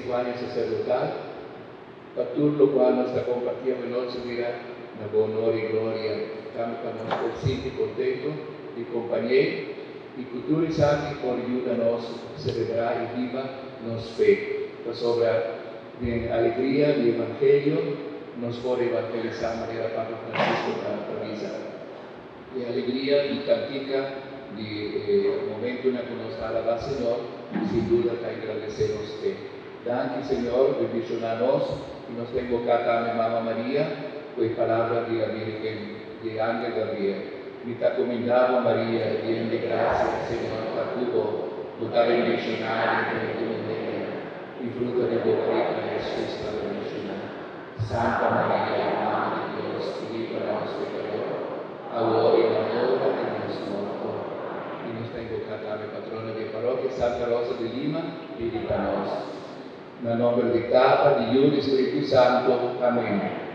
25 años sacerdotal, per tutto lo quale nostra compartiamo in nostra vita, una buona onore e gloria, tanto per nostro siti contento, di compagnia, i futuri santi por aiuta-nos a celebrar e viva nos fe, per sopra di allegria di Evangelio, nos por evangelizar Maria Papa Francisco para Pavisa. E alegria di cantica, di momento en el que nos alaba Señor, sin duda que agradecemos te. Danke Señor, bendicionanos y nos tengo invocata a Mamma María, pues palabra de la Virgen, de Ángel Gabriel. Mi te accomendavo María, llena de gracia, Señor, per tuo, tu bendicionare come tu il frutto del tuo cuore Jesús está bendicionado. Santa María, Madre de Dios, libera nos pecadores, ahora y en la hora de nuestra muerte. Y nos está invocata la patrona de parroquia, Santa Rosa de Lima, y de Panos. Nel nome del Papa, di Dio, di Spirito Santo. Amen.